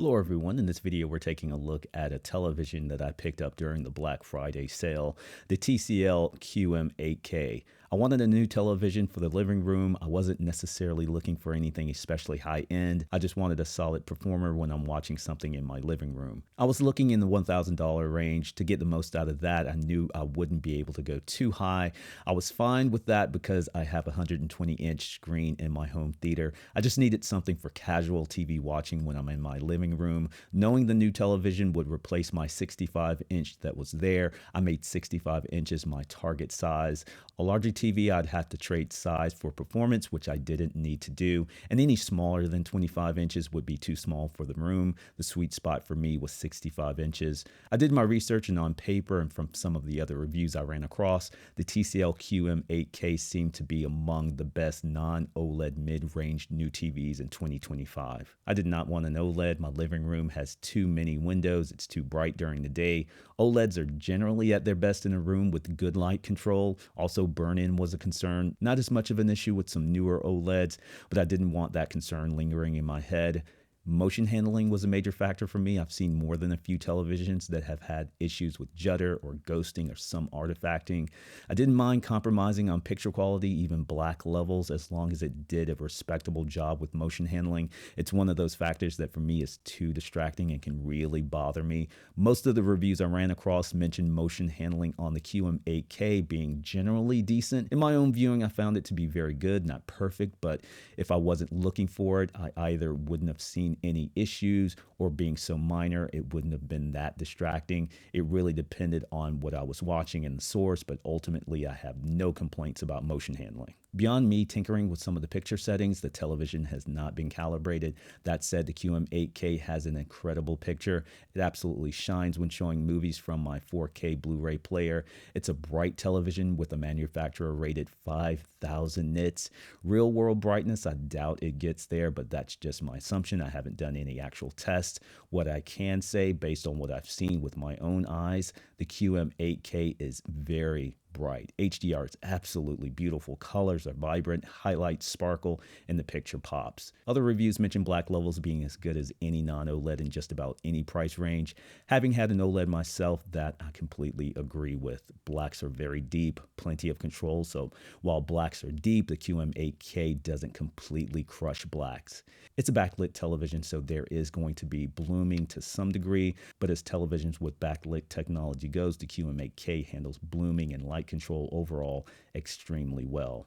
Hello everyone, in this video we're taking a look at a television that I picked up during the Black Friday sale, the TCL QM8K. I wanted a new television for the living room. I wasn't necessarily looking for anything especially high-end. I just wanted a solid performer when I'm watching something in my living room. I was looking in the $1,000 range. To get the most out of that, I knew I wouldn't be able to go too high. I was fine with that because I have a 120-inch screen in my home theater. I just needed something for casual TV watching when I'm in my living room. Knowing the new television would replace my 65-inch that was there, I made 65 inches my target size. A larger TV, I'd have to trade size for performance, which I didn't need to do, and any smaller than 25 inches would be too small for the room. The sweet spot for me was 65 inches. I did my research, and on paper and from some of the other reviews I ran across, the TCL QM8K seemed to be among the best non-OLED mid-range new TVs in 2025. I did not want an OLED. My living room has too many windows. It's too bright during the day. OLEDs are generally at their best in a room with good light control. Also, burn-in was a concern. Not as much of an issue with some newer OLEDs, but I didn't want that concern lingering in my head. Motion handling was a major factor for me. I've seen more than a few televisions that have had issues with judder or ghosting or some artifacting. I didn't mind compromising on picture quality, even black levels, as long as it did a respectable job with motion handling. It's one of those factors that for me is too distracting and can really bother me. Most of the reviews I ran across mentioned motion handling on the QM8K being generally decent. In my own viewing, I found it to be very good, not perfect, but if I wasn't looking for it, I either wouldn't have seen any issues, or being so minor, it wouldn't have been that distracting. It really depended on what I was watching and the source, but ultimately I have no complaints about motion handling. Beyond me tinkering with some of the picture settings, the television has not been calibrated. That said, the QM8K has an incredible picture. It absolutely shines when showing movies from my 4K Blu-ray player. It's a bright television with a manufacturer rated 5,000 nits. Real world brightness, I doubt it gets there, but that's just my assumption. I haven't done any actual tests. What I can say, based on what I've seen with my own eyes, the QM8K is very bright. HDR is absolutely beautiful. Colors are vibrant, highlights sparkle, and the picture pops. Other reviews mention black levels being as good as any non-OLED in just about any price range. Having had an OLED myself, that I completely agree with. Blacks are very deep, plenty of control, so while blacks are deep, the QM8K doesn't completely crush blacks. It's a backlit television, so there is going to be blooming to some degree, but as televisions with backlit technology goes, the QM8K handles blooming and light control overall extremely well.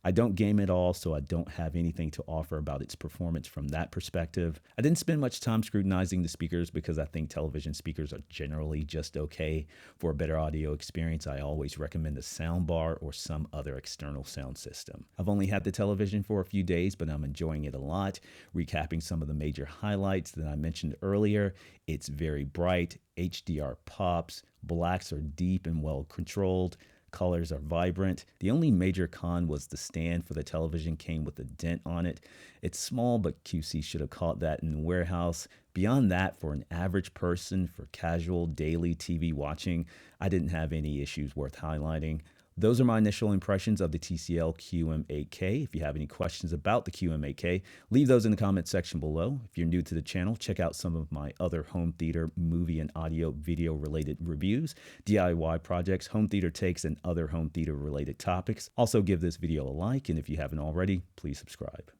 I don't game at all, so I don't have anything to offer about its performance from that perspective. I didn't spend much time scrutinizing the speakers because I think television speakers are generally just okay. For a better audio experience, I always recommend a soundbar or some other external sound system. I've only had the television for a few days, but I'm enjoying it a lot. Recapping some of the major highlights that I mentioned earlier, it's very bright, HDR pops, blacks are deep and well controlled, colors are vibrant. The only major con was the stand for the television came with a dent on it. It's small, but QC should have caught that in the warehouse. Beyond that, for an average person, for casual daily TV watching, I didn't have any issues worth highlighting. Those are my initial impressions of the TCL QM8K. If you have any questions about the QM8K, leave those in the comment section below. If you're new to the channel, check out some of my other home theater, movie, and audio video related reviews, DIY projects, home theater takes, and other home theater related topics. Also give this video a like, and if you haven't already, please subscribe.